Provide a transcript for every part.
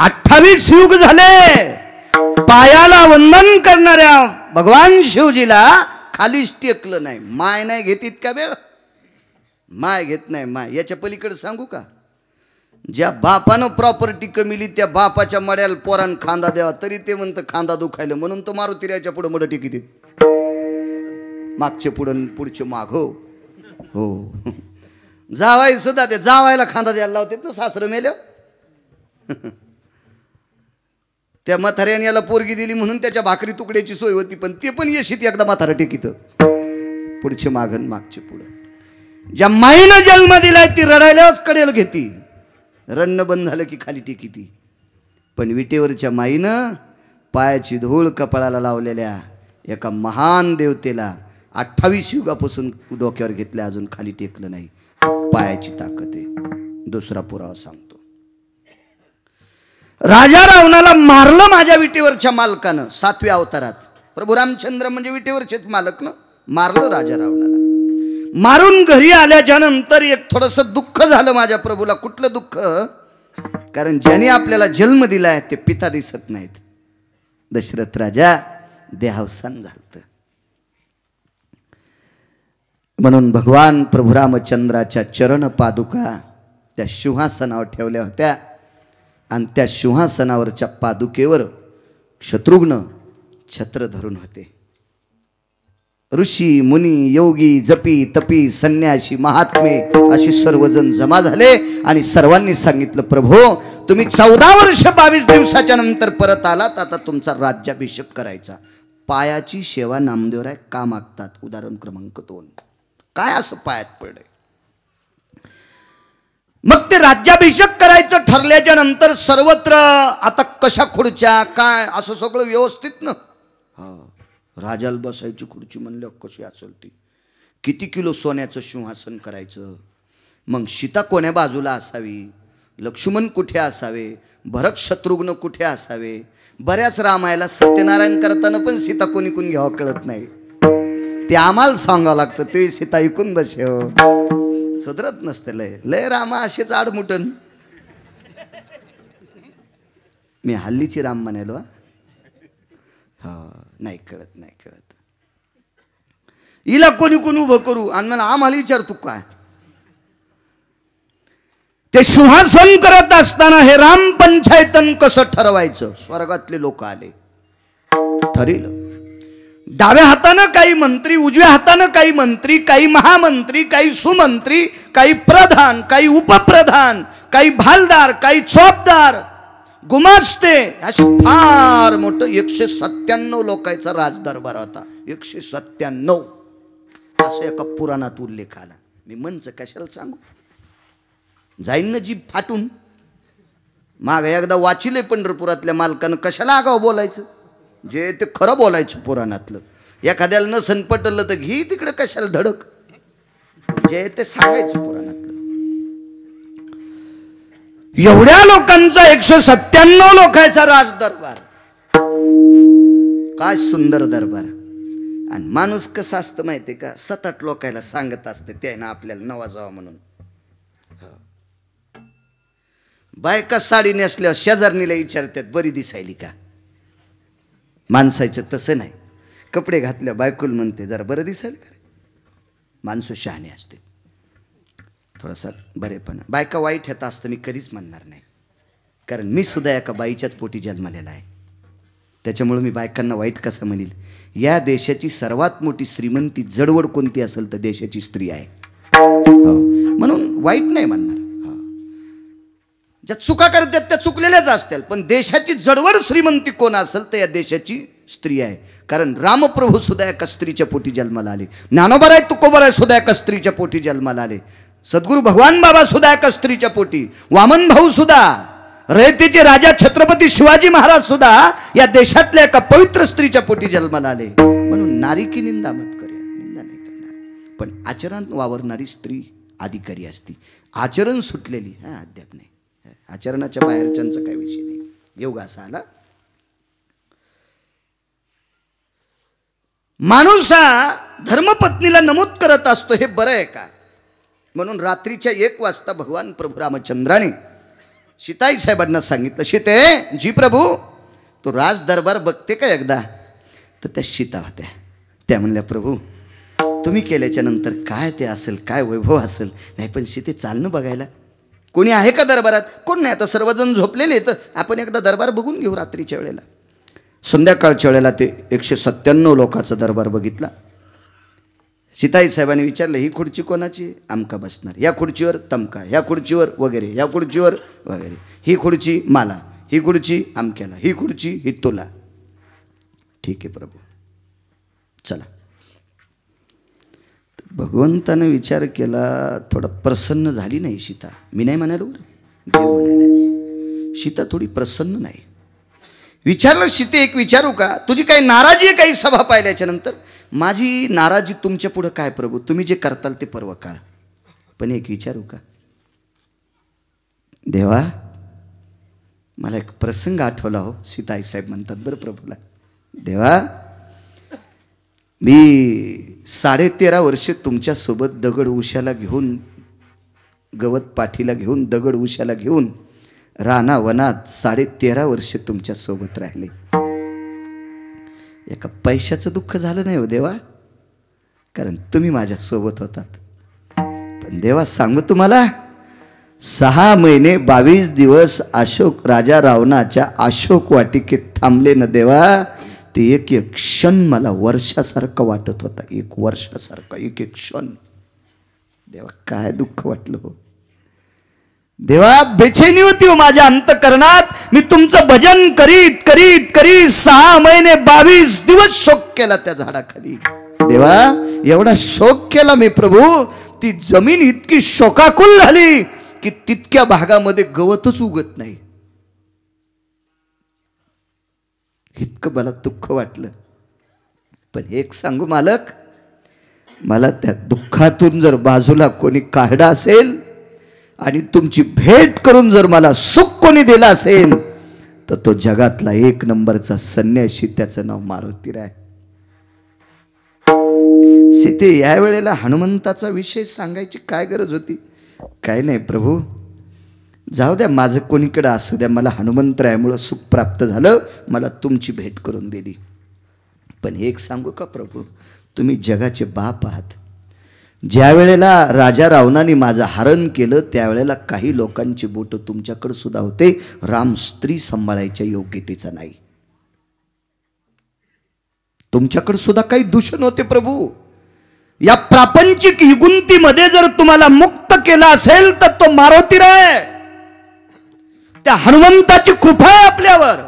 28 युग झाले पायाला वंदन करणाऱ्या भगवान शिवजीला खालीच टेकलं नाही. माय नाही घेत इतका वेळ, माय घेत नाही. माय याच्या पलीकडे सांगू का, ज्या बापानं प्रॉपर्टी कमिली त्या बापाच्या मड्याला पोरान खांदा द्यावा तरी ते म्हणतं खांदा दुखायला, म्हणून तो मारुतीराच्या पुढे मड टेकी देत, मागचे पुढं पुढचे माग. हो जावाई सुद्धा ते जावायला खांदा द्यायला लावतात ना सासरं मेल्या. त्या म्हाताऱ्याने याला पोरगी दिली म्हणून त्याच्या भाकरी तुकड्याची सोय होती, पण ते पण येशीत एकदा म्हातारा टेकीत, पुढचे मागन मागचे पुढं. ज्या माईनं जन्म दिलाय ती रडायलाच कडेल घेती, रडणं बंद झालं की खाली टेकी ती. पण विटेवरच्या माईनं पायाची धूळ कपाळाला लावलेल्या एका महान देवतेला 28 युगापासून डोक्यावर घेतल्या, अजून खाली टेकलं नाही. पायाची ताकद आहे. दुसरा पुरावा सांगतो. राजा रावणाला मारलं माझ्या विटेवरच्या मालकानं 7व्या अवतारात. प्रभू रामचंद्र म्हणजे विटेवरचेच मालक ना. मारलं राजा रावणाला. मारून घरी आल्याच्या नंतर एक थोडंसं दुःख झालं माझ्या प्रभूला. कुठलं दुःख, कारण ज्याने आपल्याला जन्म दिलाय ते पिता दिसत नाहीत. दशरथ राजा देहावसान झालं. म्हणून भगवान प्रभू रामचंद्राच्या चरण पादुका त्या सिंहासनावर ठेवल्या होत्या आणि त्या सिंहासनावरच्या पादुकेवर शत्रुघ्न छत्र धरून होते. ऋषी मुनी योगी जपी तपी संन्यासी महात्मे असे सर्वजण जमा झाले आणि सर्वांनी सांगितलं, प्रभो तुम्ही 14 वर्ष 22 दिवसाच्या नंतर परत आलात, आता तुमचा राज्याभिषेक करायचा. पायाची सेवा नामदेवराय का मागतात? उदाहरण क्रमांक 2. काय असं पायात पडलंय? मग ते राज्याभिषेक करायचं ठरल्याच्या नंतर सर्वत्र आता कशा खुर्च्या काय असं सगळं व्यवस्थित ना. राजाला बसायची खुर्ची म्हणल्यावर कशी असेल ती, किती किलो सोन्याचं सिंहासन करायचं, मग सीता कोण्या बाजूला असावी, लक्ष्मण कुठे असावे, भरत शत्रुघ्न कुठे असावे. बऱ्याच रामायला सत्यनारायण करताना पण सीता कोणी कोण घ्यावं कळत नाही, ते आम्हाला सांगावं लागतं. ते सीता ऐकून बसे सुधरत नसते. लय लय रामा असेच आडमुटन. मी हल्लीची राम म्हणालो. नाही कळत, नाही कळत. हिला कोणी कोणी उभं करू आणि मला आम्हाला विचारतो काय. ते सिंहासन करत असताना हे राम पंचायतन कसं ठरवायचं, स्वर्गातले लोक आले, ठरलं. डाव्या हातानं काही मंत्री, उजव्या हातानं काही मंत्री, काही महामंत्री, काही सुमंत्री, काही प्रधान, काही उपप्रधान, काही भालदार, काही चोपदार, गुमास्ते, असे फार मोठं 197 लोकांचा राजदरबार होता. 197 असं एका पुराणात उल्लेख आला. मी मंच कशाला सांगू, जाईन ना जीभ फाटून. माग एकदा वाचिले पंढरपुरातल्या मालकानं, कशाला आगाव बोलायचं, जे ते खरं बोलायचं पुराणातलं. एखाद्याला नसन पटलं तर घी तिकडे कशाला धडक, जे ते सांगायचं पुराणातलं. एवढ्या लोकांचा 197 लोकांचा राजदरबार, काय सुंदर दरबार. आणि माणूस कसं असतं माहितीये का, 7-8 लोकांना सांगत असते ते ना आपल्याला नवाजावा म्हणून. बायका साडी नेसल्यावर शेजारणीला विचारतात बरी दिसायली का. माणसाचं तसं नाही, कपडे घातल्या बायकोला म्हणते जरा बरं दिसायला का. माणसं शहाणे असते थोडासा बरेपणा. बायका वाईट ह्यात असतं मी कधीच म्हणणार नाही, कारण मी सुद्धा एका बाईच्याच पोटी जन्मलेला आहे. त्याच्यामुळे मी बायकांना वाईट कसं म्हणेल. या देशाची सर्वात मोठी श्रीमंती जडवड कोणती असेल तर देशाची स्त्री आहे. म्हणून वाईट नाही म्हणणार. ज्या चुका करतात त्या चुकलेल्याच असतील, पण देशाची जडवड श्रीमंती कोण असेल तर या देशाची स्त्री आहे. कारण रामप्रभू सुद्धा एका स्त्रीच्या पोटी जन्माला आले, ज्ञानोबा तुकोबराय सुद्धा एका स्त्रीच्या पोटी जन्माला आले, सद्गुरू भगवान बाबा सुद्धा एका स्त्रीच्या पोटी, वामन भाऊ सुद्धा, रयतेचे राजा छत्रपती शिवाजी महाराज सुद्धा या देशातल्या एका पवित्र स्त्रीच्या पोटी जन्माला आले. म्हणून नारी की निंदा मत करूया, निंदा नाही करणार, पण आचरणात वावरणारी स्त्री अधिकारी असती. आचरण सुटलेली अद्याप नाही, आचरणाच्या बाहेरच्यांचा काही विषय नाही. योग असा आला, माणूस हा धर्मपत्नीला नमूद करत असतो हे बरं आहे का. म्हणून रात्रीच्या 1 वाजता भगवान प्रभू रामचंद्राने सीताई साहेबांना सांगितलं, सीते जी प्रभू तो राज दरबार बघते का एकदा? तर त्या सीता होत्या. त्या म्हणल्या, प्रभू तुम्ही केल्याच्या नंतर काय ते असेल, काय वैभव असेल. नाही पण सीते चालणं बघायला कोणी आहे का दरबारात? कोण नाही, आता सर्वजण झोपलेले तर आपण एकदा दरबार बघून घेऊ. रात्रीच्या वेळेला, संध्याकाळच्या वेळेला ते 197 लोकांचा दरबार बघितला. सीताई साहेबांनी विचारलं, ही खुर्ची कोणाची? आमका बसणार. या खुर्चीवर तमका, ह्या खुर्चीवर वगैरे, ह्या खुर्चीवर वगैरे. ही खुर्ची मला, ही खुर्ची आमक्याला, ही खुर्ची ही तुला. ठीक आहे प्रभू, चला. भगवंतानं विचार केला, थोडा प्रसन्न झाली नाही सीता. मी नाही म्हणालो बरं, देव म्हणाले. सीता थोडी प्रसन्न नाही. विचारलं, सीते एक विचारू का? तुझी काही नाराजी आहे काही सभा पाहिल्याच्या नंतर? माझी नाराजी तुमच्या पुढं काय प्रभू, तुम्ही जे करताल ते पर्व काळ. पण एक विचारू का? देवा मला एक प्रसंग आठवला हो. सीताई साहेब म्हणतात बरं प्रभूला, देवा मी 13.5 वर्ष तुमच्यासोबत दगड उशाला घेऊन, गवत पाठीला घेऊन, दगड उशाला घेऊन राना वनात 13.5 वर्ष तुमच्यासोबत राहिले. एका पैशाचं दुःख झालं नाही हो देवा, कारण तुम्ही माझ्यासोबत होतात. पण देवा सांगू तुम्हाला, 6 महिने 22 दिवस अशोक राजा रावणाच्या अशोक वाटिकेत थांबले ना देवा, ते एक एक क्षण मला वर्षासारखं वाटत होता. एक वर्षासारखा एक एक क्षण. देवा काय दुःख वाटलं हो देवा, बेचैनी होती हो माझ्या अंतकरणात. मी तुमचं भजन करीत करीत करीत 6 महिने 22 दिवस शोक केला त्या झाडाखाली. देवा एवढा शोक केला मी प्रभू, ती जमीन इतकी शोकाकुल झाली की तितक्या भागामध्ये गवतच उगत नाही. इतकं मला दुःख वाटलं. पण एक सांगू मालक, मला त्या दुःखातून जर बाजूला कोणी काढलं असेल आणि तुमची भेट करून जर मला सुख कोणी दिलं असेल, तर तो जगातला 1 नंबरचा संन्यासी, त्याचं नाव मारुतीराय. सीते या वेळेला हनुमंताचा विषय सांगायची काय गरज होती? काय नाही प्रभू, जाऊ द्या, माझं कोणीकडे असू द्या, मला हनुमंतरायामुळं सुख प्राप्त झालं, मला तुमची भेट करून दिली. पण एक सांगू का प्रभू, तुम्ही जगाचे बाप आहात. ज्या वेळेला राजा रावणाने माझं हरण केलं, त्यावेळेला काही लोकांची बोट तुमच्याकडे सुद्धा होते. राम स्त्री सांभाळायच्या योग्यतेचा नाही. तुमच्याकडे सुद्धा काही दूषण होते प्रभू. या प्रापंचिक युगुंतीमध्ये जर तुम्हाला मुक्त केला असेल तर तो मारुतीराय, त्या हनुमंताची कृपा आहे आपल्यावर.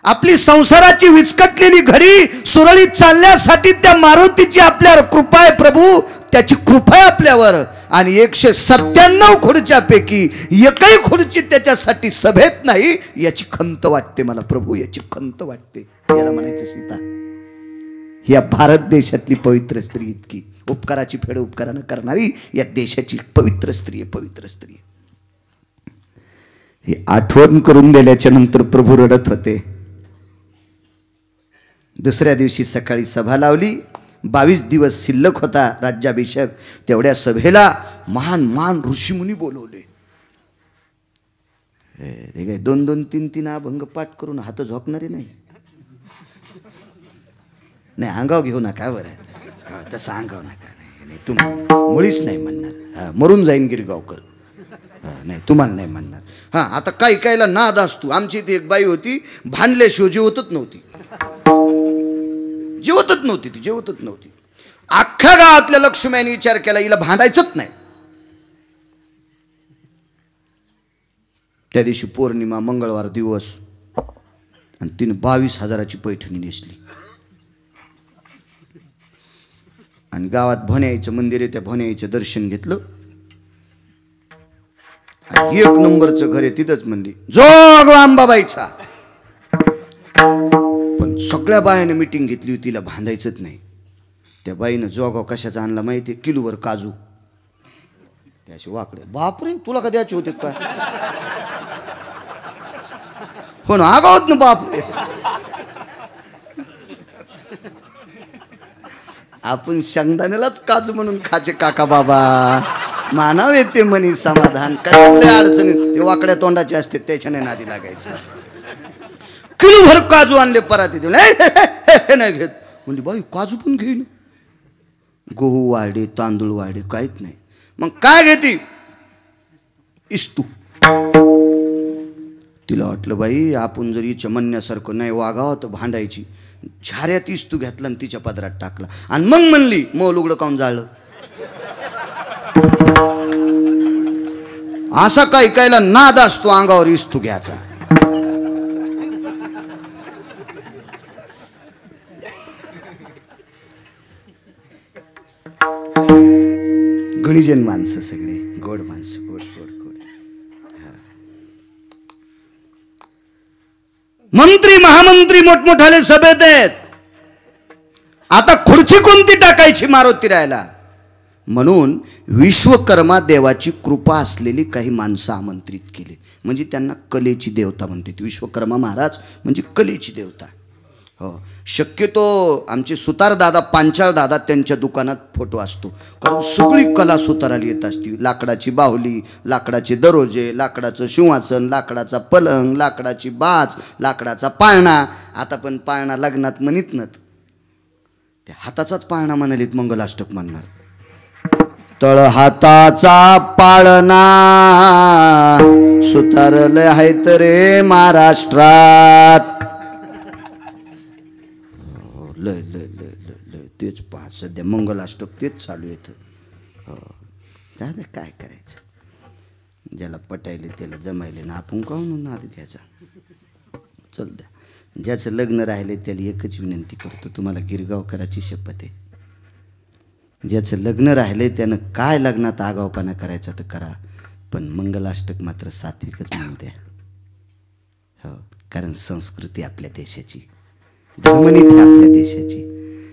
आपली संसाराची विस्कटलेली घडी सुरळीत चालण्यासाठी त्या मारुतीची आपल्यावर कृपा आहे प्रभू. त्याची कृपा आहे आपल्यावर. आणि 197 खुर्च्यापैकी एकही खुर्ची त्याच्यासाठी सभेत नाही, याची खंत वाटते मला प्रभू, याची खंत वाटते. याला म्हणायचं सीता, या भारत देशातली पवित्र स्त्री, इतकी उपकाराची फेड उपकारानं करणारी या देशाची पवित्र स्त्री आहे, पवित्र स्त्री. ही आठवण करून दिल्याच्या नंतर प्रभू रडत होते. दुसऱ्या दिवशी सकाळी सभा लावली. 22 दिवस शिल्लक होता राज्याभिषेक. तेवढ्या सभेला महान महान ऋषीमुनी बोलवले. हे काय 2-2, 3-3 अभंग पाठ करून हात झोकणारे नाही. नाही अंगाव घेऊ नका बरं, तसं अंगाव नका. नाही तुम्हाला मुळीच नाही म्हणणार, मरून जाईन गिरगावकर. नाही तुम्हाला नाही म्हणणार. हां आता काही कायला नाद असतो. आमची इथे एक बाई होती, भांडल्याशिवाय जेवतच नव्हती, जेवतच नव्हती ती, जेवतच नव्हती. अख्ख्या गावातल्या लक्ष्मीने विचार केला, हिला भांडायचंच नाही. त्या दिवशी पौर्णिमा, मंगळवार दिवस, आणि तिने 22,000ची पैठणी नेसली. आणि गावात भोन्याईचं मंदिर आहे, त्या भोन्याईचं दर्शन घेतलं. 1 नंबरचं घर आहे, तिथंच म्हणली जोग अंबाबाईचा. पण सगळ्या बायाने मिटिंग घेतली होती, तिला बांधायचंच नाही. त्या बाईनं जोगाव कशाचा आणला माहिती? किलोवर काजू. त्याशी वाकडे, बापरे तुला का द्यायचे होते काय? हो ना, आगावत ना बापरे. आपण शेंगदाण्यालाच काजू म्हणून खाचे काका बाबा. मानव येते म्हणी समाधान. कसल्या अडचणी ते वाकड्या तोंडाचे असते त्याच्याने नादी लागायचं. किलोभर काजू आणले परातीत नाही घेत म्हणजे बाई काजू पण घेईन. गहू वाढे तांदूळ वाढे काहीच नाही. मग काय घेते इस्तू. तिला वाटलं बाई आपण जर हिच्या म्हणण्यासारखं नाही वागावं तर भांडायची. झाऱ्यात इस्तू घेतला आणि तिच्या पदरात टाकला आणि मग म्हणली मग लुगडं काऊन जाळलं. असा काही कायला नाद असतो अंगावर इस्तू घ्यायचा. गणिजन माणसं सगळे गोड माणसं गोड गोड गोड. मंत्री महामंत्री मोठमोठाले सभेत आहेत. आता खुर्ची कोणती टाकायची मारुती राहायला म्हणून विश्वकर्मा देवाची कृपा असलेली काही माणसं आमंत्रित केली. म्हणजे त्यांना कलेची देवता म्हणते. विश्वकर्मा महाराज म्हणजे कलेची देवता. हो शक्यतो आमचे सुतार दादा पांचाळ दादा त्यांच्या दुकानात फोटो असतो. कारण सगळी कला सुताराला येत असते. लाकडाची बाहुली, लाकडाचे दरोजे, लाकडाचं सिंहासन, लाकडाचा पलंग, लाकडाची बाच, लाकडाचा पाळणा. आता पण पाळणा लग्नात म्हणत नात त्या हाताचाच पाळणा म्हणालीत मंगलाष्टक म्हणणार. तळ हाताचा पाळणा सुतारले आहेत रे महाराष्ट्रात. लय लय लय लय लय तेच पहा सध्या मंगलाष्टक तेच चालू येतं. हो दादा काय करायचं. ज्याला पटायले त्याला जमायले ना आपण काहून नाद घ्यायचा. चल द्या. ज्याचं लग्न राहिले त्याला एकच विनंती करतो तुम्हाला गिरगावकराची शपथ आहे. ज्याचं लग्न राहिले त्यानं काय लग्नात आगावपणा करायचा तर करा पण मंगलाष्टक मात्र सात्विकच म्हणू द्या. हो कारण संस्कृती आपल्या देशाची धर्मनीती आपल्या देशाची.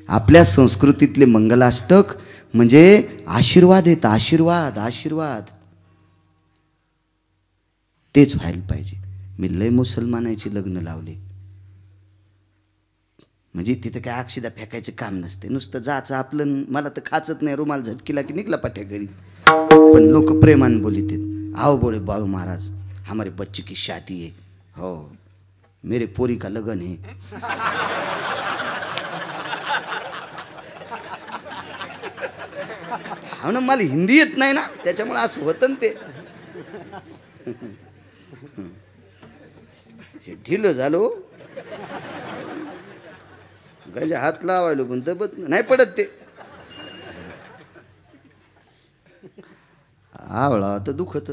आपल्या संस्कृतीतले मंगलाष्टक म्हणजे आशीर्वाद येत. आशीर्वाद आशीर्वाद तेच व्हायला पाहिजे. मी लय मुसलमानाची लग्न लावले म्हणजे तिथं काय अक्षिदा फेकायचं काम नसते. नुसतं जायचं आपलं. मला तर खाचत नाही. रुमाल झटकीला की निघला पाठ्या घरी. पण लोक प्रेमाने बोलित आओ बोले बाळू महाराज हमारे बच्चे की शादी है. हो मेरे पोरी का लगन है. हा ना मला हिंदी येत नाही ना त्याच्यामुळे असं होतं ते. ढिलं झालो गायच्या हात लावायलो पण दबत नाही पडत ते. आवळा तर दुखत.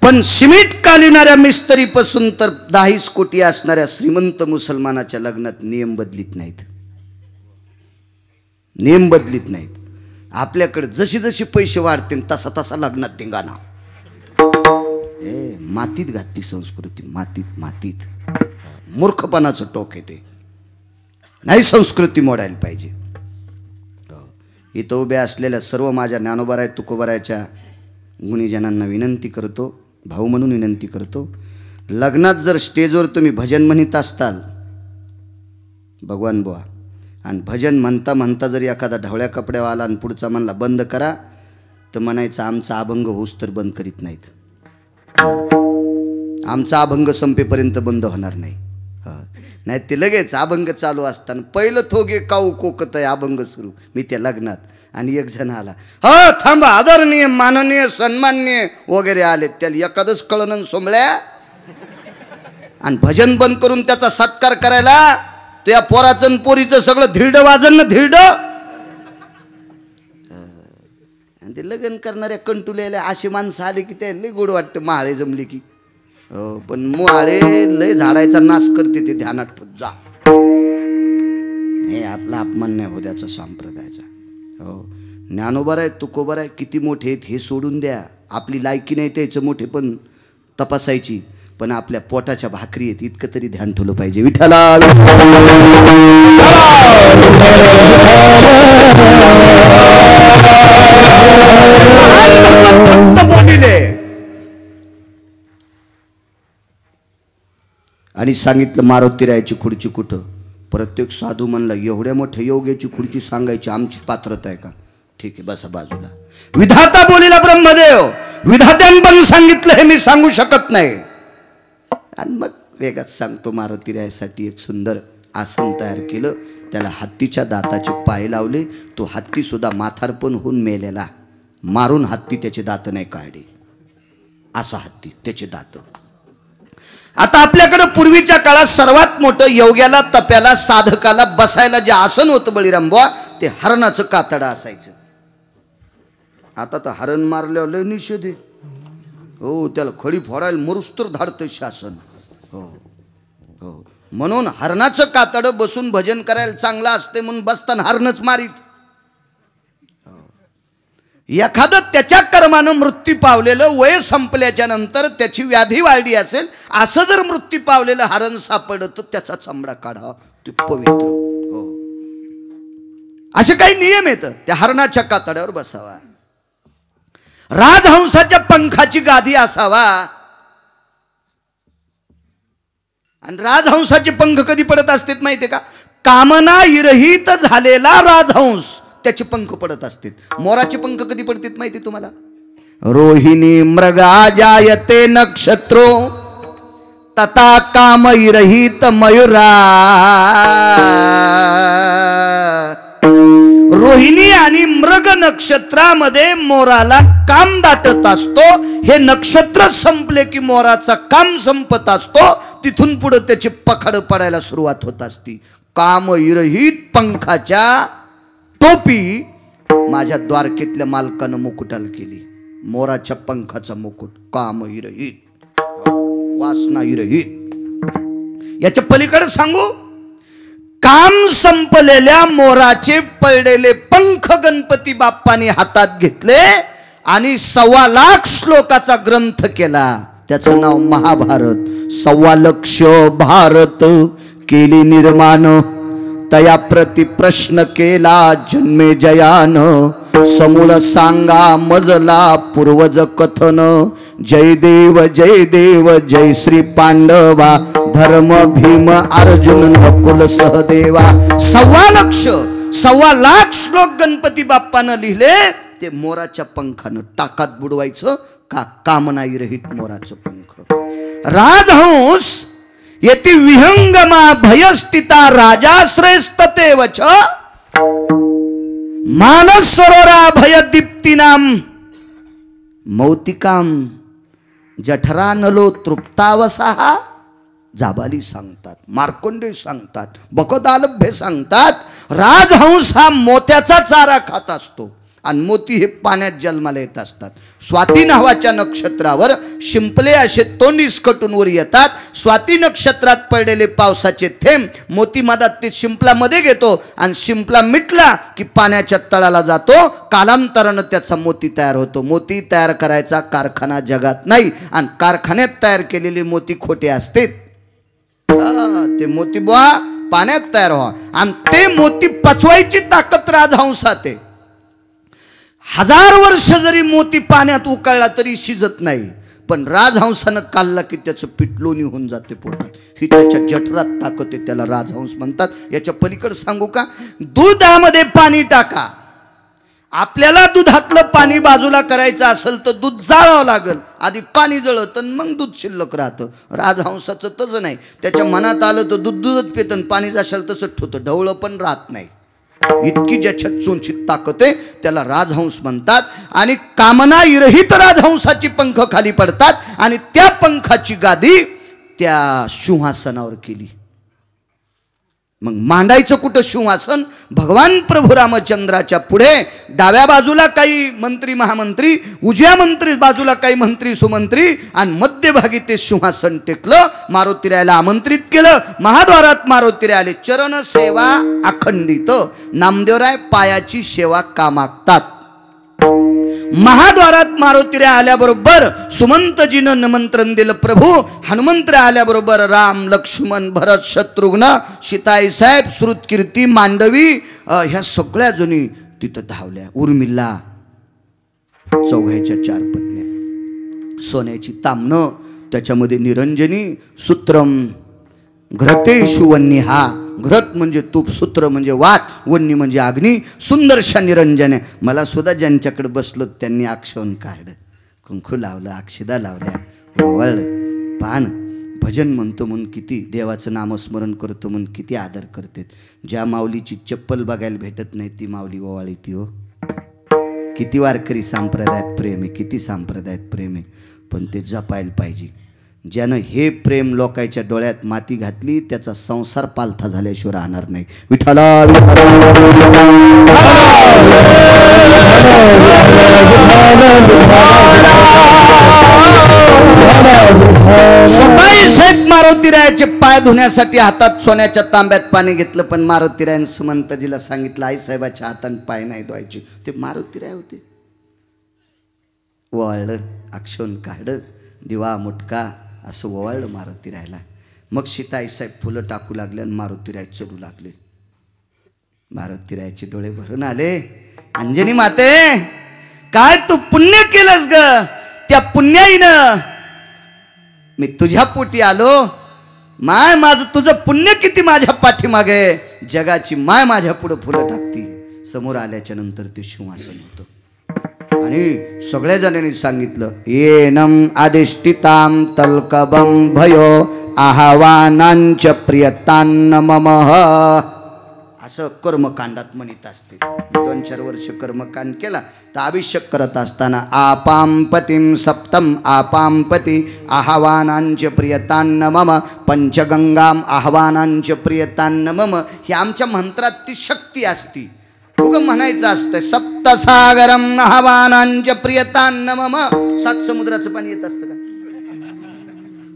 पण सिमेंट कालिणाऱ्या मिस्त्रीपासून तर 10 कोटी असणाऱ्या श्रीमंत मुसलमानाच्या लग्नात नियम बदलीत नाहीत. नियम बदलीत नाहीत. आपल्याकडे जशी जशी पैसे वाढतील तसा तसा लग्नात धिंगाणा. मातीत घातली संस्कृती. मातीत मातीत मूर्खपणाचं टोक येते. नाही संस्कृती मोडायला पाहिजे. इथं उभ्या असलेल्या सर्व माझ्या ज्ञानोबाराय तुकोबारायच्या गुणीजनांना विनंती करतो भाऊ म्हणून विनंती करतो. लग्नात जर स्टेजवर तुम्ही भजन म्हणत असताल भगवान बुवा आणि भजन म्हणता म्हणता जर एखादा ढवळ्या कपड्यावाला आणि पुढचा म्हणला बंद करा तर म्हणायचं आमचा अभंग होऊस तर बंद करीत नाहीत. आमचा अभंग संपेपर्यंत बंद होणार नाही. नाही ते लगेच अभंग चालू असताना पहिलं थोगे काऊ कोकत आहे अभंग सुरू. मी त्या लग्नात आणि एक जण आला हा थांबा आदरणीय माननीय सन्माननीय वगैरे आले. त्याला एखादंच कळणं सोमळ्या आणि भजन बंद करून त्याचा सत्कार करायला तो या पोराचं पोरीचं सगळं धिरड वाजन ना धिरड. आणि ते लग्न करणाऱ्या कंटुल्याला अशी माणसं आले की ते लय गोड वाटतं. माळे जमले की पण मोहाळे लय झाडायचा नाश करते. ते ध्यानात जा हे आपला अपमान नाही हो द्याचा संप्रदायाचा. हो ज्ञानोबर आहे तुकोबर आहे किती मोठे आहेत हे सोडून द्या. आपली लायकी नाही त्याचं मोठे पण तपासायची. पण आपल्या पोटाच्या भाकरी आहेत इतकं तरी ध्यान ठेवलं पाहिजे. विठ्ठला आणि सांगितलं मारुती रायाची खुर्ची कुठं प्रत्येक साधू म्हणला एवढ्या मोठ्या योग्याची खुर्ची सांगायची आमची पात्रता आहे का? ठीक आहे बसा बाजूला. विधाता बोलीला ब्रह्मदेव, विधात्यान पण सांगितलं हे मी सांगू शकत नाही. आणि मग वेगात सांगतो. मारुतीरायासाठी एक सुंदर आसन तयार केलं, त्याला हत्तीच्या दाताचे पाय लावले. तो हत्ती सुद्धा माथारपण होऊन मेलेला, मारून हत्ती त्याचे दात नाही काढले, असा हत्ती त्याचे दात. आता आपल्याकडे पूर्वीच्या काळात सर्वात मोठं योग्याला, तप्याला, साधकाला बसायला जे आसन होतं बळीराम बुवा, ते हरणाचं कातडं असायचं. आता तर हरण मारल्यावर लय निषेध आहे. हो, त्याला खडी फोडायला मरुस्तर धाडतं शासन. हो हो, म्हणून हरणाचं कातडं बसून भजन करायला चांगलं असते म्हणून बसताना हरणच मारीत. एखादं त्याच्या कर्मानं मृत्यू पावलेलं, वय संपल्याच्या नंतर त्याची व्याधी वाढली असेल, असं जर मृत्यू पावलेलं हरण सापडलं तर त्याचा चमडा काढा, ते पवित्र. हो, असे काही नियम येतं. त्या हरणाच्या कातड्यावर बसावा, राजहंसाच्या पंखाची गादी असावा. आणि राजहंसाचे पंख कधी पडत असतात माहितीये का? कामना विरहित झालेला राजहंस त्याचे पंख पडत असतात. मोराचे पंख कधी पडतात माहिती तुम्हाला? रोहिणी मृगा जायते नक्षत्रो तथा काम विरहित मयुरा. रोहिणी आणि मृग नक्षत्रामध्ये मोराला काम दाटत असतो. हे नक्षत्र संपले की मोराचा काम संपत असतो. तिथून पुढे त्याची पखड पडायला सुरुवात होत असती. काम विरहित पंखाच्या टोपी माझ्या द्वारकेतल्या मालकानं मुकुटाला केली. मोराच्या पंखाचा मुकुट, काम विरहित, वासना विरहित. याच्या पलीकडे सांगू, काम संपलेल्या मोराचे पडलेले पंख गणपती बाप्पाने हातात घेतले आणि 1.25 लाख श्लोकाचा ग्रंथ केला. त्याचं नाव महाभारत. 1.25 लाख भारत केली निर्माण, तया प्रति प्रश्न केला जन्मे जयान. समूळ सांगा मजला पूर्वज कथन, जय देव जय श्री पांडवा, धर्म भीम अर्जुन नकुल सहदेवा. 1.25 लाख श्लोक गणपती बाप्पानं लिहिले. ते मोराच्या पंखानं टाकात बुडवायचं का? कामना विरहित मोराचं पंख. राजहंस येती विहंगमा भयस्थिता राजाश्रेष्ठतेवच, मानस सरोरा भयदीप्तीनाम मौतिकाम जठरानलो तृप्तावसाहा. जाबाली सांगतात, मार्कोंडे सांगतात, बकोदालभ्य सांगतात, राजहंस हा मोत्याचा चारा खात असतो आणि मोती हे पाण्यात जन्माला येत असतात. स्वाती नावाच्या नक्षत्रावर शिंपले असे तोंड इसकटून वर येतात. स्वाती नक्षत्रात पडलेले पावसाचे थेंब मोती मधात ते शिंपलामध्ये घेतो आणि शिंपला मिटला की पाण्याच्या तळाला जातो. कालांतरानं त्याचा मोती तयार होतो. मोती तयार करायचा कारखाना जगात नाही आणि कारखान्यात तयार केलेले मोती खोटे असते. ते मोती बुवा पाण्यात तयार व्हा आणि ते मोती पचवायची ताकद राजहंसात आहे. 1000 वर्ष जरी मोती पाण्यात उकळला तरी शिजत नाही, पण राजहंसानं काढला की त्याचं पिठलोणी होऊन जाते पोटात. ही त्याच्या जठरात ताकद आहे, त्याला राजहंस म्हणतात. याच्या पलीकडे सांगू का? दुधामध्ये पाणी टाका. आपल्याला दुधातलं पाणी बाजूला करायचं असेल तर दूध जाळावं लागेल. आधी पाणी जळतं मग दूध शिल्लक राहतं. राजहंसाचं तसं नाही. त्याच्या मनात आलं तर दूधच पितं, पाणी जशाल तसंच ठेवतं, ढवळं पण राहत नाही. इतकी ज्याच्यात चोंचित ताकद आहे त्याला राजहंस म्हणतात. आणि कामना विरहित राजहंसाची पंख खाली पडतात आणि त्या पंखाची गादी त्या सिंहासनावर केली. मग मांडायचं कुठं सिंहासन? भगवान प्रभू रामचंद्राच्या पुढे डाव्या बाजूला काही मंत्री महामंत्री, उजव्या मंत्री बाजूला काही मंत्री सुमंत्री आणि मध्यभागी ते सिंहासन टेकलं. मारुतीरायाला आमंत्रित केलं. महाद्वारात मारुतीरायाले चरण सेवा अखंडित. नामदेवराय पायाची सेवा का मागतात. महाद्वारात मारुतीराय आल्याबरोबर सुमंतजीनं निमंत्रण दिलं. प्रभू हनुमंतराय आल्याबरोबर राम, लक्ष्मण, भरत, शत्रुघ्न, सीताई साहेब, श्रुतकीर्ती, मांडवी ह्या सगळ्या जणी तिथं धावल्या. उर्मिला, चौघाच्या 4 पत्न्या, सोन्याची ताम्हणं, त्याच्यामध्ये निरंजनी, सूत्रम, घृतेषु वन्यहा, घृत खत म्हणजे तूप, सूत्र म्हणजे वात, वन्नी म्हणजे अग्नी, सुंदरशा निरंजने. मला सुद्धा ज्यांच्याकडे बसलो त्यांनी आक्षवून काढलं, कुंकू लावलं, अक्षदा लावल्या, ओवाळलं. पान भजन म्हणतो म्हणून किती, देवाचं नामस्मरण करतो म्हणून किती आदर करतात. ज्या माऊलीची चप्पल बघायला भेटत नाही ती माऊली ओवाळी ती हो. किती वारकरी संप्रदायात प्रेम आहे, किती संप्रदायात प्रेम आहे, पण ते जपायला पाहिजे. ज्यानं हे प्रेम लोकांच्या डोळ्यात माती घातली त्याचा संसार पालथा झाल्याशिवाय राहणार नाही. विठ्ठला स्वतःही साहेब मारुतीरायाचे पाय धुण्यासाठी हातात सोन्याच्या तांब्यात पाणी घेतलं, पण मारुतीरायानं सुमंतजीला सांगितलं आई साहेबाच्या हाताने पाय नाही धुवायचे. ते मारुतीराय होते. ओवाळलं, अक्षवून काढलं, दिवा मुटका असं ओवाळलं मारुतीरायला. मग सीताई साहेब फुलं टाकू लागले आणि मारुतीराय चढू लागले. मारुतीरायाचे डोळे भरून आले. अंजनी माते, काय तू पुण्य केलंस ग, त्या पुण्याईनं मी तुझ्या पोटी आलो. माय माझं तुझं पुण्य किती माझ्या पाठीमागे. जगाची माय माझ्या पुढं फुलं टाकती. समोर आल्याच्या नंतर ते सिंहासन होतं आणि सगळ्या जणांनी सांगितलं येनम अधिष्ठिताम तल्कबम भयो आह्वानांच प्रियतान्न ममः. असं कर्मकांडात म्हणत असते. 2-4 वर्ष कर्मकांड केला तर अभिषेक करत असताना आपांपतीम सप्तम आपांपती आह्वानांच प्रियतान्न मम पंचगंगाम आह्वानांच प्रियतान्न मम. ही आमच्या मंत्रात ती शक्ती असती. उग म्हणायचं असतं सप्तसागरम आह्वानांच प्रियतान्न मम. 7 समुद्राचं पाणी येत असतं का?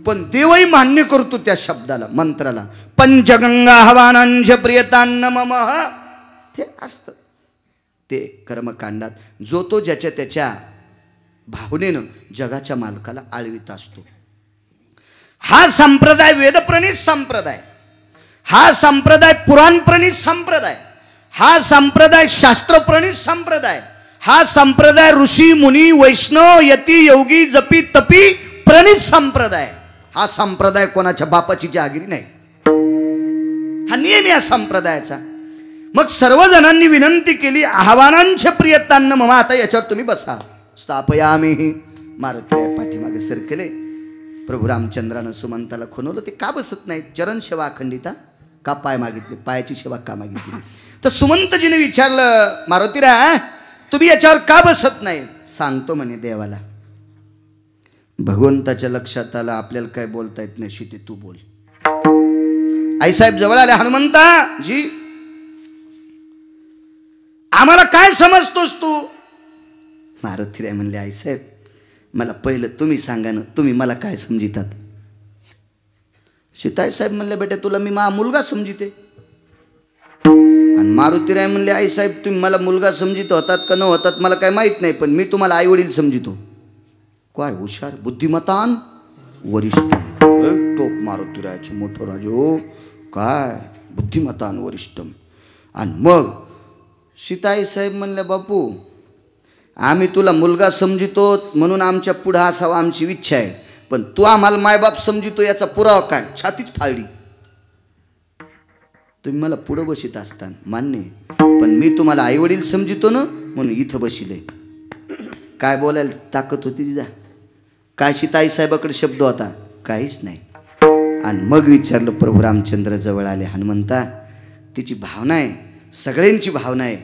पण देवही मान्य करतो त्या शब्दाला, मंत्राला. पंचगंगा आह्वानांच प्रियतान्न मम ते असतं. ते कर्मकांडात जो तो ज्याच्या त्याच्या भावनेनं जगाच्या मालकाला आळवीत असतो. हा संप्रदाय वेदप्रणीत संप्रदाय, हा संप्रदाय पुराणप्रणीत संप्रदाय, हा संप्रदाय शास्त्रप्रणीत संप्रदाय, हा संप्रदाय ऋषी मुनी वैष्णव यती योगी जपी तपी प्रणीत संप्रदाय. हा संप्रदाय कोणाच्या बापाची जहागिरी नाही. हा नियम या संप्रदायाचा. मग सर्वजणांनी विनंती केली आह्वानांच प्रियतान्न मम. आता याच्यावर तुम्ही बसा. स्थापयामी. मारुतीराय पाठीमागे सरकले. प्रभू रामचंद्रानं सुमंताला खुणवलं ते का बसत नाही. चरण सेवा अखंडिता का पाय मागितले, पायाची सेवा का मागितली. तर सुमंतजीने विचारलं मारुतीराय तुम्ही याच्यावर का बसत नाही. सांगतो म्हणे देवाला. भगवंताच्या लक्षात आलं आपल्याला काय बोलता येत नाही, शिते तू बोल. आईसाहेब जवळ आले. हनुमंता जी आम्हाला काय समजतोस तू. मारुतीराय म्हणले आईसाहेब मला पहिलं तुम्ही सांगा ना, तुम्ही मला काय समजितात. सीताईसाहेब म्हणले बेटा तुला मी मा मुलगा समजिते. आणि मारुतीराय म्हणले आईसाहेब तुम्ही मला मुलगा समजित होतात का न होतात मला काय माहीत नाही, पण मी तुम्हाला आई वडील समजितो. काय हुशार बुद्धिमतान वरिष्ठ. टोप मारुतीरायाचं मोठं राजो काय बुद्धिमतान वरिष्ठम. आणि मग सीताई साहेब म्हणले बापू आम्ही तुला मुलगा समजितो म्हणून आमच्या पुढं असावं आमची इच्छा आहे, पण तू आम्हाला मायबाप समजितो याचा पुरावा काय. छातीच फाळली. तुम्ही मला पुढं बसित असताना मान्य, पण मी तुम्हाला आईवडील समजितो ना म्हणून इथं बसिले. काय बोलायला ताकद होती तिचा. काय सीताई साहेबाकडे शब्द होता काहीच नाही. आणि मग विचारलं प्रभू रामचंद्र जवळ आले. हनुमंता तिची भावना आहे, सगळ्यांची भावना आहे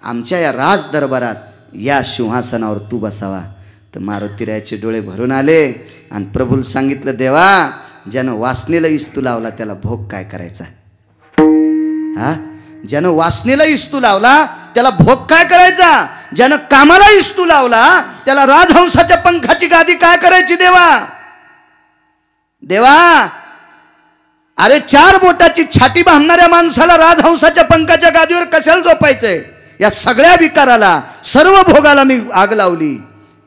आमच्या या राज दरबारात या सिंहासनावर तू बसावा. तर मारुतीरायाचे डोळे भरून आले आणि प्रभूला सांगितलं देवा ज्यानं वासनेला इस्तू लावला त्याला भोग काय करायचा. हा ज्यानं वासनेला इस्तू लावला त्याला भोग काय करायचा. ज्यानं कामाला इस्तू लावला त्याला राजहंसाच्या पंखाची गादी काय करायची. देवा देवा अरे 4 बोटाची छाती बांधणाऱ्या माणसाला राजहंसाच्या पंखाच्या गादीवर कशाला झोपायचंय. या सगळ्या विकाराला सर्व भोगाला मी आग लावली.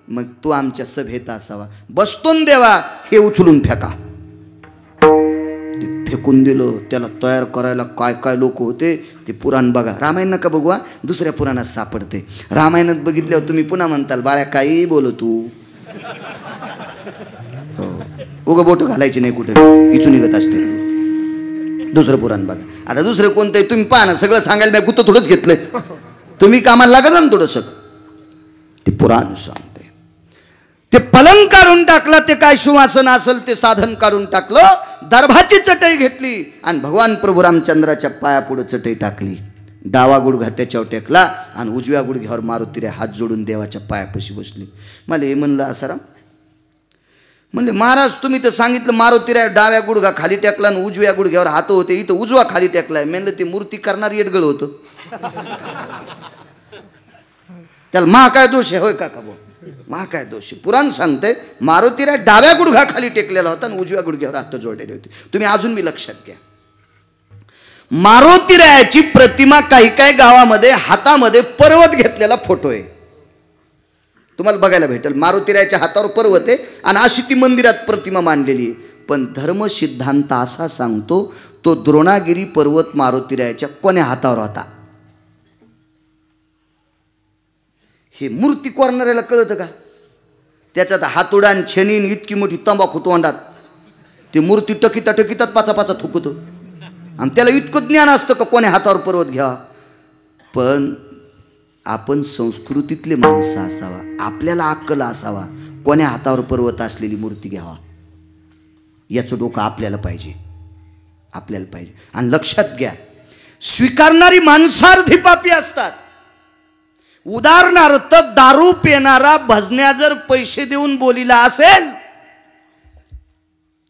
मग तू आमच्या सभेत असावा. बसतून देवा हे उचलून फेका. ते फेकून दिलं. त्याला तयार करायला काय काय लोक होते ते पुराण बघा. रामायण नका बघवा, दुसऱ्या पुराणात सापडते. रामायणात बघितल्यावर तुम्ही पुन्हा म्हणताल बाळ्या काही बोल तू. उगं बोट घालायची नाही कुठे, इचू निघत असते. दुसरं पुराण बघा. आता दुसरं कोणतं तुम्ही पहा ना, सगळं सांगायला मी गुत्त थोडंच घेतलंय. तुम्ही कामाला लागा जा ना थोडंसं. ते पुराण सांगते. ते पलंग काढून टाकला, ते काय शिवासन असेल ते साधन काढून टाकलं, दर्भाची चटई घेतली आणि भगवान प्रभू रामचंद्राच्या पायापुढे चटई टाकली. डावा गुडघा त्याच्यावर टेकला आणि उजव्या गुडघ्यावर मारुतीरे हात जोडून देवाच्या पायापाशी बसली. मला हे म्हणलं आसाराम, म्हणले महाराज तुम्ही तर सांगितलं मारुतीरे डाव्या गुडघा खाली टेकला आणि उजव्या गुडघ्यावर हात होते, इथं उजवा खाली टेकलाय. म्हणलं ते मूर्ती करणार येडगळ होतं, त्याला मा काय दोष आहे होय काका भाऊ, मा काय दोष आहे. पुराण सांगते मारुतीरे डाव्या गुडघा खाली टेकलेला होता आणि उजव्या गुडघ्यावर हात जोडलेले होते. तुम्ही अजून मी लक्षात घ्या, मारुतीरायाची प्रतिमा काही काही गावामध्ये हातामध्ये पर्वत घेतलेला फोटो आहे, तुम्हाला बघायला भेटेल. मारुतीरायाच्या हातावर पर्वत आहे आणि अशी ती मंदिरात प्रतिमा मांडलेली आहे. पण धर्म सिद्धांत असा सांगतो तो द्रोणागिरी पर्वत मारुतीरायाच्या कोण्या हातावर होता. हे मूर्ती कोरणाऱ्याला कळतं का? त्याच्यात हातोडान छेनीन इतकी मोठी तंबाखू तोंडात, ती मूर्ती टकिता टकितात पाचा पाचा थुकतो आणि त्याला इतकं ज्ञान असतं का कोण्या हातावर पर्वत घ्या. पण आपण संस्कृतीतले माणसं असावा, आपल्याला अक्कल असावा, कोण्या हातावर पर्वत असलेली मूर्ती घ्यावा याचं डोकं आपल्याला पाहिजे, आपल्याला पाहिजे. आणि लक्षात घ्या, स्वीकारणारी माणसार्धी पापी असतात. उदाहरणार्थ दारू पिणारा भजन्या जर पैसे देऊन बोलीला असेल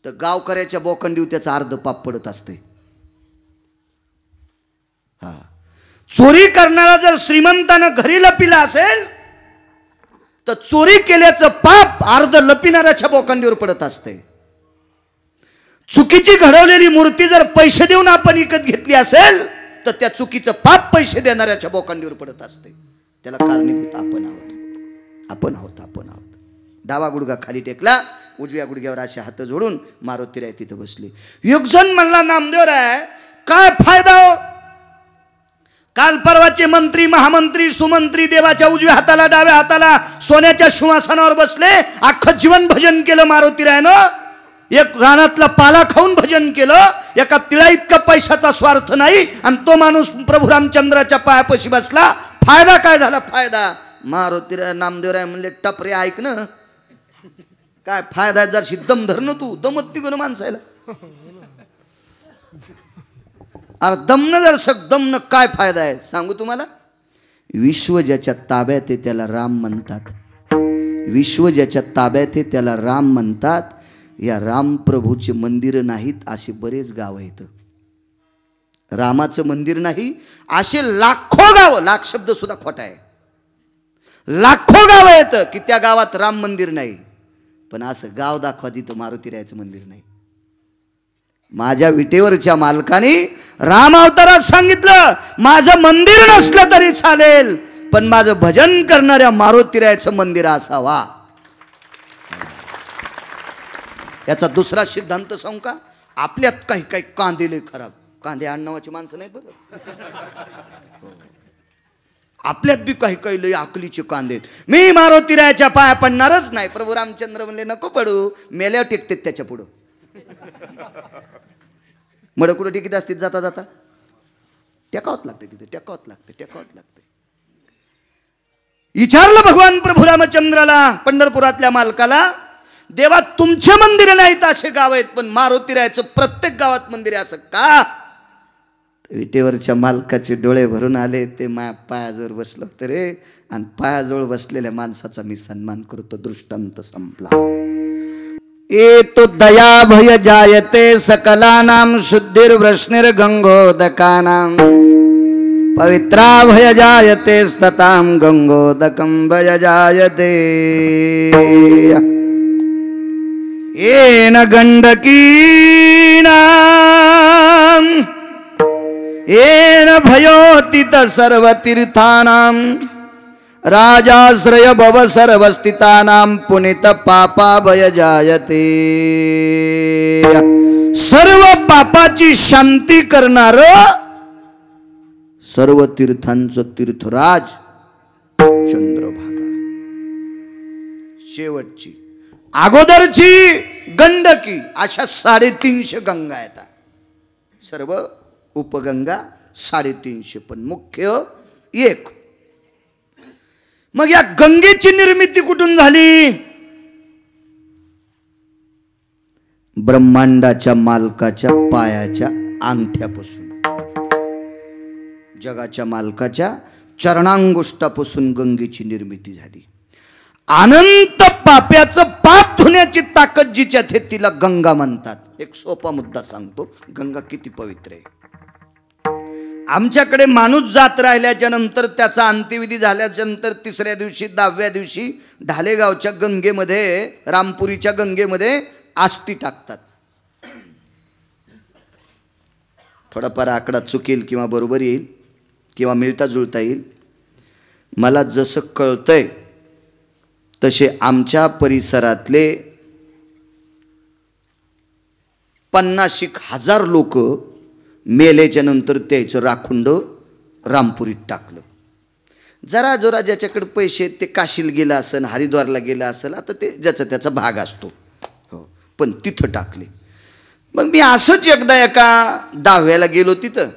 तर गावकऱ्याच्या बोकंडीव त्याचं अर्ध पाप पडत असते. हा, चोरी करणारा जर श्रीमंतानं घरी लपिला असेल तर चोरी केल्याचं पाप अर्ध लपिणाऱ्याच्या बोकांडीवर पडत असते. चुकीची घडवलेली मूर्ती जर पैसे देऊन आपण विकत घेतली असेल तर त्या चुकीचं पाप पैसे देणाऱ्याच्या बोकांडीवर पडत असते. त्याला कारणीभूत आपण आहोत, आपण आहोत, आपण आहोत. डावा गुडघा खाली टेकला, उजव्या गुडघ्यावर असे हात जोडून मारुतीराय तिथे बसले. एक जण म्हणला नामदेवराय काय फायदा हो, काल परवाचे मंत्री महामंत्री सुमंत्री देवाच्या उजव्या हाताला डाव्या हाताला सोन्याच्या सिंहासनावर बसले, अख्खं जीवन भजन केलं मारुतीरायनं, एक रानातला पाला खाऊन भजन केलं, एका तिळा इतका पैशाचा स्वार्थ नाही आणि तो माणूस प्रभू रामचंद्राच्या पायापाशी बसला, फायदा काय झाला फायदा. मारुतीराय नामदेवराय म्हणले टपरे ऐक ना, काय फायदा जरशी दम धरणं, तू दमत निघून माणसायला, अरे दमनं जर दमनं काय फायदा आहे सांगू तुम्हाला. विश्व ज्याच्या ताब्यात आहे त्याला राम म्हणतात, विश्व ज्याच्या ताब्यात आहे त्याला राम म्हणतात. या राम प्रभूचे मंदिर नाहीत असे बरेच गाव आहेत, रामाचं मंदिर नाही असे लाखो गाव, लाख शब्द सुद्धा खोटा आहे, लाखो गाव आहेत की त्या गावात राम मंदिर नाही. पण असं गाव दाखवा तिथं मारुतीरायाचं मंदिर नाही. माझ्या विटेवरच्या मालकाने राम अवतारात सांगितलं माझं मंदिर नसलं तरी चालेल पण माझं भजन करणाऱ्या मारुतीरायाचं मंदिर असावा. याचा दुसरा सिद्धांत सांगू का, आपल्यात काही काही कांदे लय खराब, कांदे आडनावाची माणसं नाहीत बरं, आपल्यात बी काही काही लय अकलीचे कांदे. मी मारुतीरायाच्या पाया पडणारच नाही. प्रभू रामचंद्र म्हणले नको पडू, मेल्यावर टेकते त्याच्या पुढं. मड कुठं टिकीत असते जाता जाता टेकावत लागते, तिथे टेकावत लागते, टेकावत लागते. विचारलं भगवान प्रभू रामचंद्राला पंढरपुरातल्या मालकाला, देवा तुमचे मंदिर नाहीत असे गाव आहेत पण मारुतीरायाचं प्रत्येक गावात मंदिर आहे असं का. विटेवरच्या मालकाचे डोळे भरून आले. ते पायाजवळ बसलो होतं रे, आणि पायाजवळ बसलेल्या माणसाचा मी सन्मान करतो. दृष्टांत संपला. ए तो दया भय जायते सकलानां शुद्धिर्वृष्णिर गंगोदकानां पवित्रा भय जायते स्ततां गंगोदकं भय जायते. येन गंडकीनां येन भयोतित सर्वतीर्थानां राजाश्रय भव सर्वस्थितानां पुनित पापा भय जायते. सर्व पापाची शांती करणार सर्व तीर्थांचं तीर्थराज चंद्रभागा. शेवटची अगोदरची गंडकी, अशा 350 गंगा येतात. सर्व उपगंगा 350, पण मुख्य एक. मग या गंगेची निर्मिती कुठून झाली? ब्रह्मांडाच्या मालकाच्या पायाच्या अंगठ्यापासून, जगाच्या मालकाच्या चरणांगुष्ठापासून गंगेची निर्मिती झाली. अनंत पाप्याचं पाप धुण्याची ताकद जिच्यात आहे तिला गंगा म्हणतात. एक सोपा मुद्दा सांगतो, गंगा किती पवित्र आहे. आमच्याकडे माणूस जात राहिल्याच्या नंतर, त्याचा अंत्यविधी झाल्याच्या नंतर 3ऱ्या दिवशी 10व्या दिवशी ढालेगावच्या गंगेमध्ये, रामपुरीच्या गंगेमध्ये आष्टी टाकतात. थोडाफार आकडा चुकेल किंवा बरोबर येईल किंवा मिळता जुळता येईल. मला जसं कळतंय तसे आमच्या परिसरातले 50,000 लोक मेल्याच्या नंतर त्याचं राखुंड रामपुरीत टाकलं. जरा जोरा ज्याच्याकडे पैसे ते काशीला गेला असेल, हरिद्वारला गेला असेल, आता ते ज्याचा त्याचा भाग असतो, हो, पण तिथं टाकले. मग मी असंच एकदा एका 10व्याला गेलो. तिथं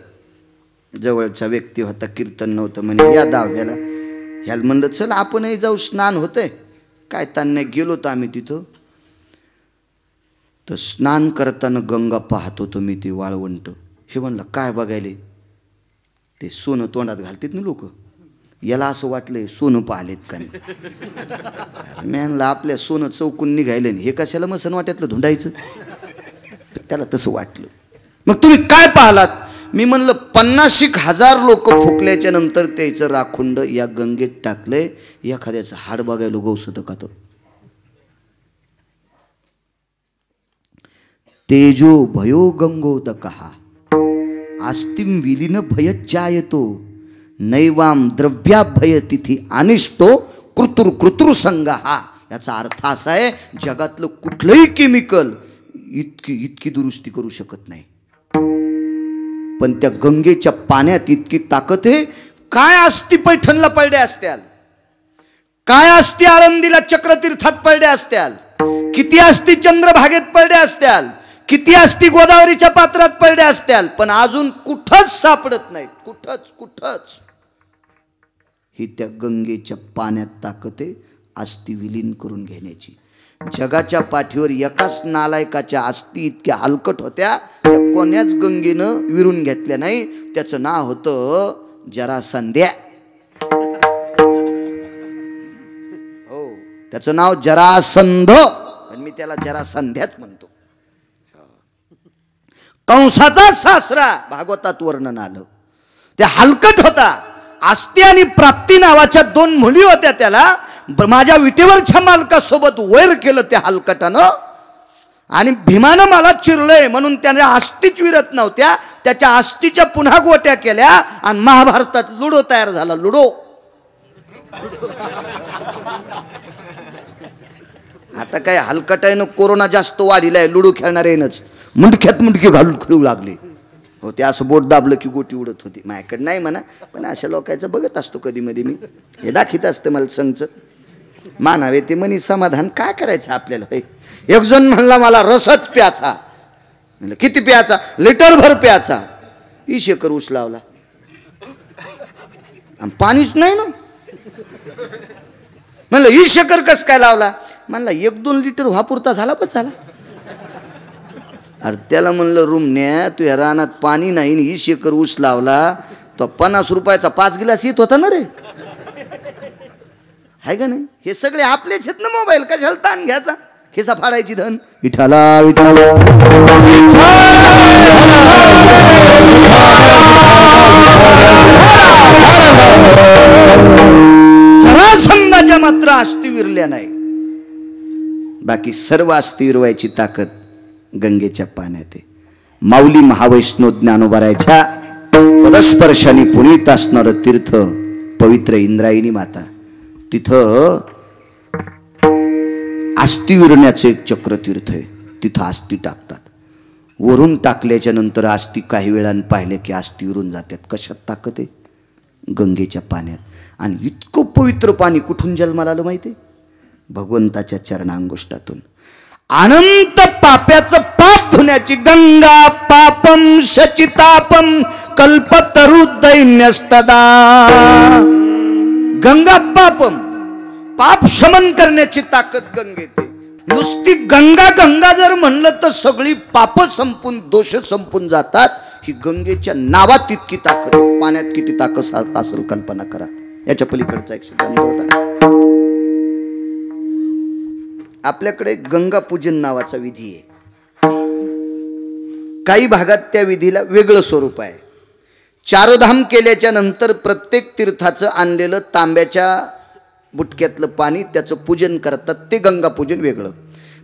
जवळचा व्यक्ती होता, कीर्तन नव्हतं म्हणे, या 10व्याला. ह्याला म्हणलं चल आपणही जाऊ, स्नान होतंय काय ताण नाही. गेलो तर आम्ही तिथं, तर स्नान करताना गंगा पाहत होतो मी, ती वाळवंट. हे म्हणलं काय बघायले? ते सोनं तोंडात घालतात ना लोक, याला असं वाटलंय सोनं पाहिलेत का नाही. मी म्हणलं आपल्या सोनं चौकून निघायलं, हे कशाला मसन वाट्यातलं धुंडायचं? त्याला तसं वाटलं. मग तुम्ही काय पाहलात? मी म्हणलं 50,000 लोक फुकल्याच्या नंतर त्याचं राखुंड या गंगेत टाकलंय. एखाद्याचं हाड बघायला गौसत का? तो तेजो भयो गंगोदकहा आस्तिम विलीन भयज्जायतो नैवाम द्रव्याभय तिथी अनिष्टो कृतुर कृतुर संगहा. याचा अर्थ असा आहे, जगातलं कुठलंही केमिकल इतकी दुरुस्ती करू शकत नाही, पण त्या गंगेच्या पाण्यात इतकी ताकद आहे. काय असती पैठणला पडल्या असत्याल, काय असती आळंदीला चक्रतीर्थात पडल्या असत्याल, किती असती चंद्रभागेत पडल्या असत्याल, किती असती गोदावरीच्या पात्रात पडल्या असत्याल, पण अजून कुठंच सापडत नाही. कुठंच ही त्या गंगेच्या पाण्यात ताकद आहे अस्थी विलीन करून घेण्याची. जगाच्या पाठीवर एकाच नालायकाच्या अस्थी इतक्या हलकट होत्या, त्या कोण्याच गंगेनं विरून घेतल्या नाही. त्याचं नाव होतं जरासंध्या. हो, त्याचं नाव जरासंध, पण मी त्याला जरासंध्याच म्हणतो. कंसाचा सासरा भागवतात वर्णन आलं. त्या हलकट होता. आस्ती आणि प्राप्ती नावाच्या 2 मुली होत्या. त्याला माझ्या विटेवरच्या मालकासोबत वैर केलं त्या हलकटानं, आणि भीमानं मला चिरलंय म्हणून त्याने आस्तीच विरत नव्हत्या. त्याच्या आस्तीच्या पुन्हा गोट्या केल्या आणि महाभारतात लुडो तयार झाला. लुडो आता काय हलकटायनं कोरोना जास्त वाढीलाय, लुडो खेळणार येणच मुंडक्यात मुंडकी घालून खेळू लागले. हो, ते असं बोट दाबलं की गोटी उडत होती. माझ्याकडे नाही म्हणा, पण अशा लोकांचं बघत असतो कधी मध्ये मी. हे दाखीत असतं मला संच मानावे ते मनी समाधान. काय करायचं आपल्याला? एक जण म्हणला मला रसच प्याचा. म्हणलं किती प्याचा? लिटरभर प्याचा. 20 एकर ऊस लावला, पाणीच नाही ना. म्हणलं 20 एकर कस काय लावला? म्हणला 1-2 लिटर वापुरता झाला बस झाला. अरे त्याला म्हणलं रूमने तू या रानात पाणी नाही, 20 एकर ऊस लावला, तो 50 रुपयाचा 5 गिलास येत होता ना रे, आहे का नाही? हे सगळे आपलेच आहेत ना. मोबाईल कशाला ताण घ्यायचा, खिसा फाडायची धन. विठाला विठाला जरासंधाच्या मात्र आस्ती विरल्या नाही. बाकी सर्व आस्ती विरवायची ताकद गंगेच्या पाण्यात आहे. माऊली महावैष्णव ज्ञानोबारायच्या पदस्पर्शाने पुनीत असणारं तीर्थ पवित्र इंद्रायणी माता. तिथं आस्ती विरण्याचं एक चक्रतीर्थ आहे. तिथं आस्ती टाकतात. वरून टाकल्याच्या नंतर आस्ती काही वेळानं पाहिले की आस्ती विरून जातात. कशात ताकद आहे? गंगेच्या पाण्यात. आणि इतकं पवित्र पाणी कुठून जन्माला आलं माहिती आहे? भगवंताच्या चरणांगुष्ठातून. अनंत पाप्याचं पाप धुण्याची गंगा पापम शचितापम कल्पतरु दैन्यस्तदा. गंगा पापम, पाप शमन करण्याची ताकद गंगेते. नुसती गंगा गंगा जर म्हणलं तर सगळी पाप संपून दोष संपून जातात. ही गंगेच्या नावात इतकी ताकद, पाण्यात किती ताकद असेल कल्पना करा. याच्या पलीकडचा एक सिद्धांत होता. आपल्याकडे गंगा पूजन नावाचा विधी आहे. काही भागात त्या विधीला वेगळं स्वरूप आहे. चारोधाम केल्याच्या नंतर प्रत्येक तीर्थाचं आणलेलं तांब्याच्या बुटक्यातलं पाणी त्याचं पूजन करतात, ते गंगा पूजन वेगळं.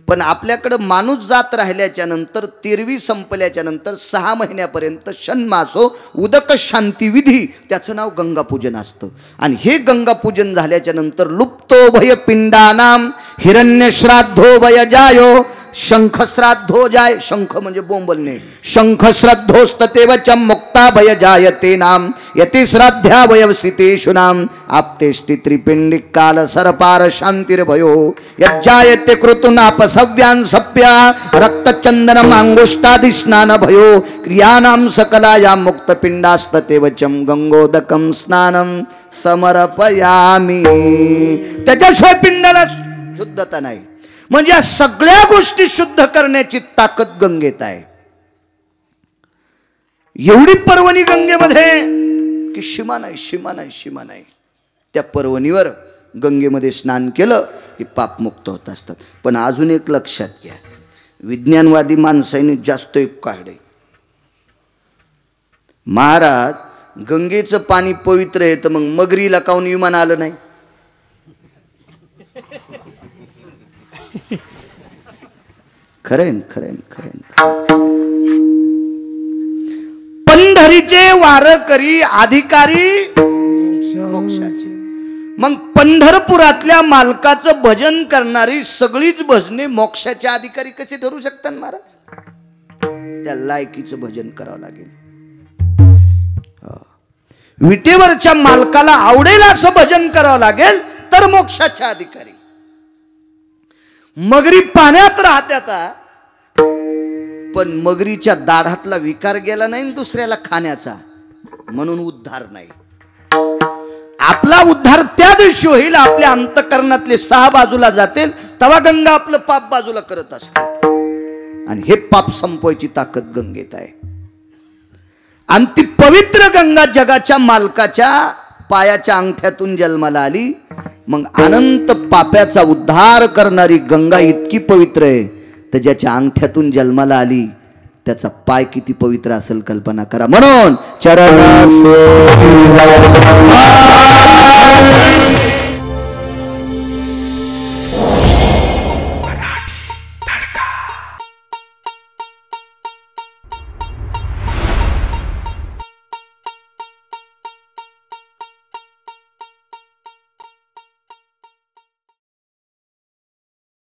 पण आपल्याकडं माणूस जात राहिल्याच्या नंतर, तेरवी संपल्याच्या नंतर 6 महिन्यापर्यंत षण्मासो उदक शांती विधी, त्याचं नाव गंगा पूजन असतं. आणि हे गंगा पूजन झाल्याच्या नंतर लुप्तो भय पिंडानाम हिरण्य श्राद्धो भय जायो शंख श्राद्धो जाय. शंख म्हणजे बोंबलणे. शंख श्राद्धोस्ततेव च मुक्ता भय जायते नाम यति श्राद्ध्या वयवस्थितेषु नाम आप्तेष्टि त्रिपिंडिक काल सरपार शांतिर्भयो यज्जायते कृतुनापसव्यान् सप्या रक्तचंदनम अंगुष्टादि स्नान भयो क्रियानाम सकलाया मुक्त पिंडास्ततेव च गंगोदकम स्नानम समर्पयामि. त्याच्याशिवाय पिंडाला शुद्धता नाही. म्हणजे या सगळ्या गोष्टी शुद्ध करण्याची ताकद गंगेत आहे. एवढी पर्वणी गंगेमध्ये की सीमा नाही, सीमा नाही, सीमा नाही. त्या पर्वणीवर गंगेमध्ये स्नान केलं की पापमुक्त होत असतात. पण अजून एक लक्षात घ्या, विज्ञानवादी माणसाने जास्त एक काढले. महाराज गंगेचं पाणी पवित्र आहे, तर मग मगरीला काऊन विमान आलं नाही? खरेन खरेन खरेन. पंढरीचे वारकरी अधिकारी मोक्षाचे. मग पंढरपुरातल्या मालकाचं भजन करणारी सगळीच भजने मोक्षाच्या अधिकारी कसे ठरू शकतात महाराज? त्या लायकीचं भजन करावं लागेल. विटेवरच्या मालकाला आवडेल असं भजन करावं लागेल तर मोक्षाच्या अधिकारी. मगरी पाण्यात राहत्यात, पण मगरीच्या दाढातला विकार गेला नाही दुसऱ्याला खाण्याचा, म्हणून उद्धार नाही. आपला उद्धार त्या दिवशी होईल आपल्या अंतकरणातले 6 बाजूला जातील, तवा गंगा आपलं पाप बाजूला करत असते. आणि हे पाप संपवायची ताकद गंगेत आहे. आणि ती पवित्र गंगा जगाच्या मालकाच्या पायाच्या अंगठ्यातून जन्माला आली. मग अनंत पाप्याचा उद्धार करणारी गंगा इतकी पवित्र आहे, तर ज्याच्या अंगठ्यातून जन्माला आली त्याचा पाय किती पवित्र असेल कल्पना करा. म्हणून चरण